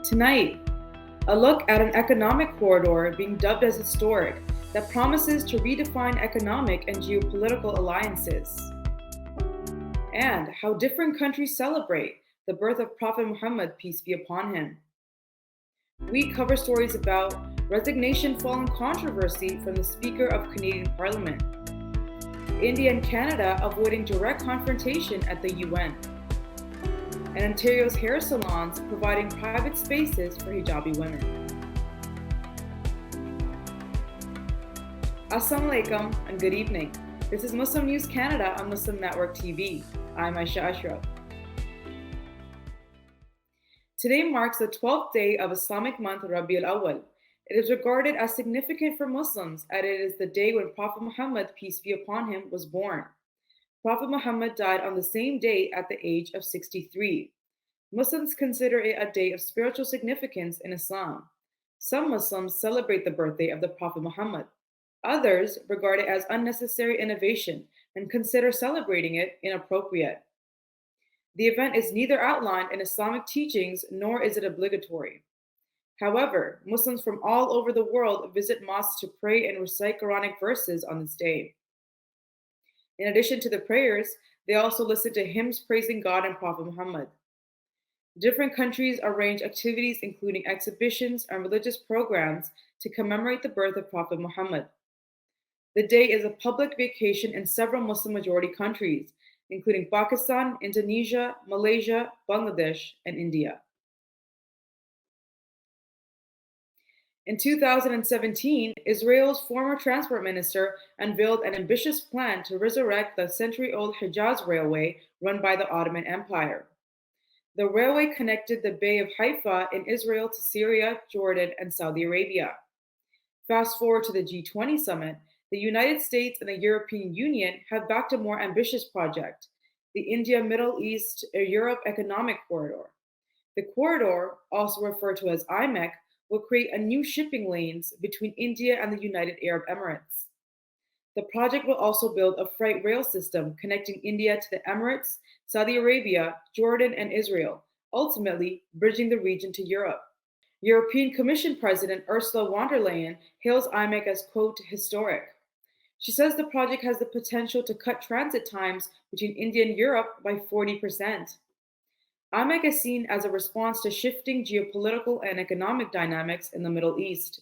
Tonight, a look at an economic corridor being dubbed as historic that promises to redefine economic and geopolitical alliances, and how different countries celebrate the birth of Prophet Muhammad, peace be upon him. We cover stories about resignation following controversy from the Speaker of Canadian Parliament, India and Canada avoiding direct confrontation at the UN, and Ontario's hair salons providing private spaces for hijabi women. Assalamu alaikum and good evening. This is Muslim News Canada on Muslim Network TV. I'm Aishah Ashraf. Today marks the 12th day of Islamic month Rabi al-Awwal. It is regarded as significant for Muslims as it is the day when Prophet Muhammad, peace be upon him, was born. Prophet Muhammad died on the same day at the age of 63. Muslims consider it a day of spiritual significance in Islam. Some Muslims celebrate the birthday of the Prophet Muhammad. Others regard it as unnecessary innovation and consider celebrating it inappropriate. The event is neither outlined in Islamic teachings nor is it obligatory. However, Muslims from all over the world visit mosques to pray and recite Quranic verses on this day. In addition to the prayers, they also listen to hymns praising God and Prophet Muhammad. Different countries arrange activities including exhibitions and religious programs to commemorate the birth of Prophet Muhammad. The day is a public vacation in several Muslim majority countries, including Pakistan, Indonesia, Malaysia, Bangladesh, and India. In 2017, Israel's former transport minister unveiled an ambitious plan to resurrect the century-old Hejaz Railway run by the Ottoman Empire. The railway connected the Bay of Haifa in Israel to Syria, Jordan, and Saudi Arabia. Fast forward to the G20 summit, the United States and the European Union have backed a more ambitious project, the India-Middle East-Europe Economic Corridor. The corridor, also referred to as IMEC, will create a new shipping lanes between India and the United Arab Emirates. The project will also build a freight rail system connecting India to the Emirates, Saudi Arabia, Jordan, and Israel, ultimately bridging the region to Europe. European Commission President Ursula von der Leyen hails IMEC as, quote, historic. She says the project has the potential to cut transit times between India and Europe by 40%. IMEC is seen as a response to shifting geopolitical and economic dynamics in the Middle East.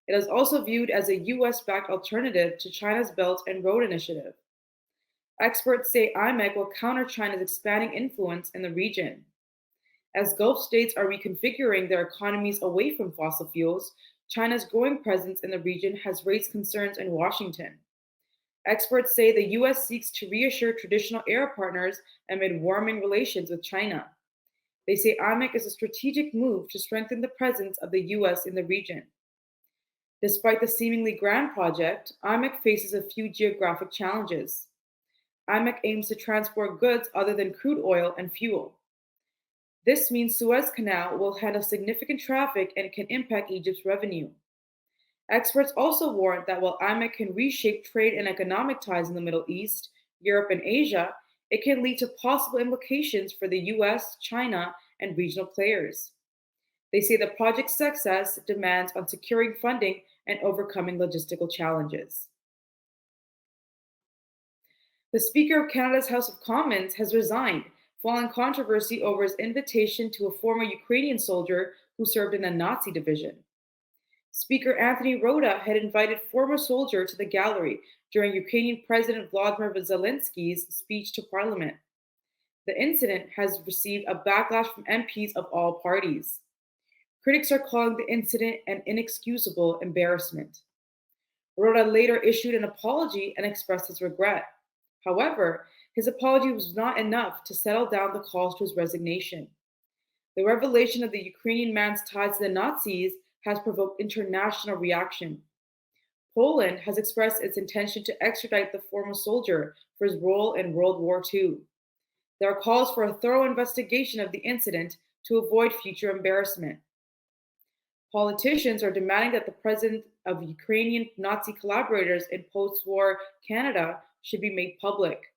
It is also viewed as a US-backed alternative to China's Belt and Road Initiative. Experts say IMEC will counter China's expanding influence in the region. As Gulf states are reconfiguring their economies away from fossil fuels, China's growing presence in the region has raised concerns in Washington. Experts say the US seeks to reassure traditional Arab partners amid warming relations with China. They say IMEC is a strategic move to strengthen the presence of the US in the region. Despite the seemingly grand project, IMEC faces a few geographic challenges. IMEC aims to transport goods other than crude oil and fuel. This means Suez Canal will handle significant traffic and can impact Egypt's revenue. Experts also warn that while IMEC can reshape trade and economic ties in the Middle East, Europe, and Asia, it can lead to possible implications for the US, China, and regional players. They say the project's success demands on securing funding and overcoming logistical challenges. The Speaker of Canada's House of Commons has resigned following controversy over his invitation to a former Ukrainian soldier who served in a Nazi division. Speaker Anthony Rota had invited former soldier to the gallery during Ukrainian President Volodymyr Zelensky's speech to Parliament. The incident has received a backlash from MPs of all parties. Critics are calling the incident an inexcusable embarrassment. Rota later issued an apology and expressed his regret. However, his apology was not enough to settle down the calls to his resignation. The revelation of the Ukrainian man's ties to the Nazis has provoked international reaction. Poland has expressed its intention to extradite the former soldier for his role in World War II. There are calls for a thorough investigation of the incident to avoid future embarrassment. Politicians are demanding that the presence of Ukrainian Nazi collaborators in post-war Canada should be made public.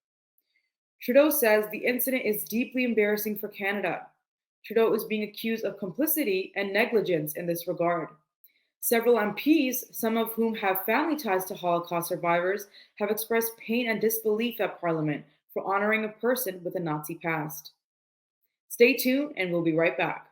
Trudeau says the incident is deeply embarrassing for Canada. Trudeau is being accused of complicity and negligence in this regard. Several MPs, some of whom have family ties to Holocaust survivors, have expressed pain and disbelief at Parliament for honoring a person with a Nazi past. Stay tuned, and we'll be right back.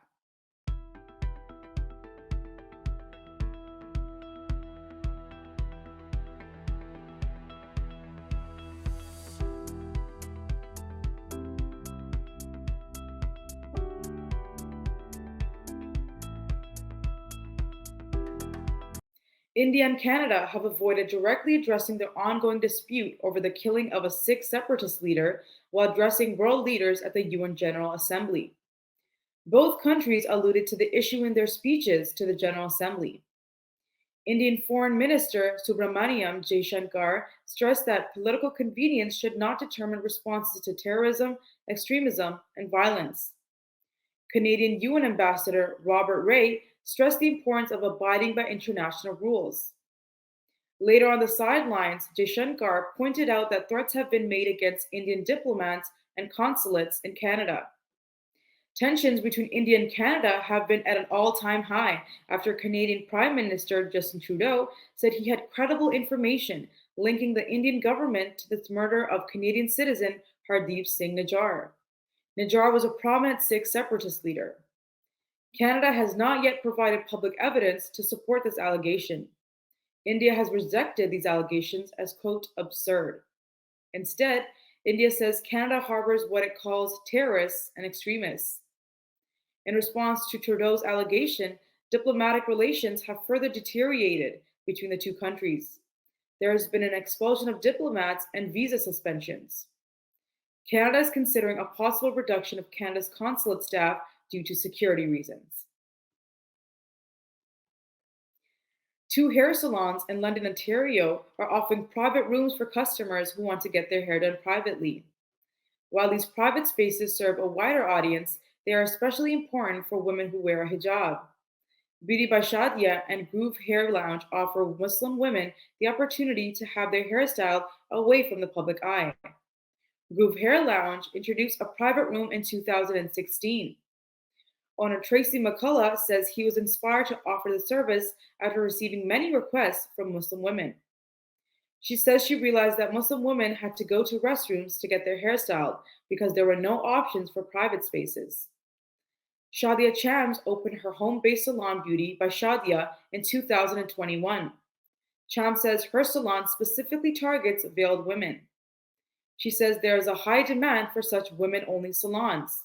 India and Canada have avoided directly addressing their ongoing dispute over the killing of a Sikh separatist leader while addressing world leaders at the UN General Assembly. Both countries alluded to the issue in their speeches to the General Assembly. Indian Foreign Minister Subramaniam Jaishankar stressed that political convenience should not determine responses to terrorism, extremism, and violence. Canadian UN Ambassador Robert Ray stressed the importance of abiding by international rules. Later on the sidelines, Jaishankar pointed out that threats have been made against Indian diplomats and consulates in Canada. Tensions between India and Canada have been at an all-time high after Canadian Prime Minister Justin Trudeau said he had credible information linking the Indian government to the murder of Canadian citizen Hardeep Singh Nijjar. Nijjar was a prominent Sikh separatist leader. Canada has not yet provided public evidence to support this allegation. India has rejected these allegations as, quote, absurd. Instead, India says Canada harbors what it calls terrorists and extremists. In response to Trudeau's allegation, diplomatic relations have further deteriorated between the two countries. There has been an expulsion of diplomats and visa suspensions. Canada is considering a possible reduction of Canada's consulate staff due to security reasons. Two hair salons in London, Ontario are offering private rooms for customers who want to get their hair done privately. While these private spaces serve a wider audience, they are especially important for women who wear a hijab. Beauty by Shadia and Groove Hair Lounge offer Muslim women the opportunity to have their hairstyle away from the public eye. Groove Hair Lounge introduced a private room in 2016. Owner Tracy McCullough says he was inspired to offer the service after receiving many requests from Muslim women. She says she realized that Muslim women had to go to restrooms to get their hair styled because there were no options for private spaces. Shadia Chams opened her home-based salon Beauty by Shadia in 2021. Chams says her salon specifically targets veiled women. She says there is a high demand for such women-only salons.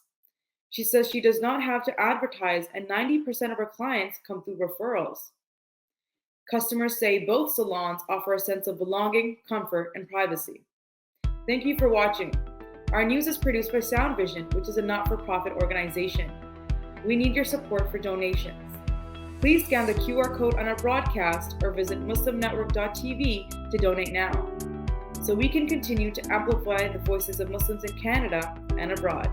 She says she does not have to advertise, and 90% of her clients come through referrals. Customers say both salons offer a sense of belonging, comfort, and privacy. Thank you for watching. Our news is produced by Sound Vision, which is a not-for-profit organization. We need your support for donations. Please scan the QR code on our broadcast or visit muslimnetwork.tv to donate now, so we can continue to amplify the voices of Muslims in Canada and abroad.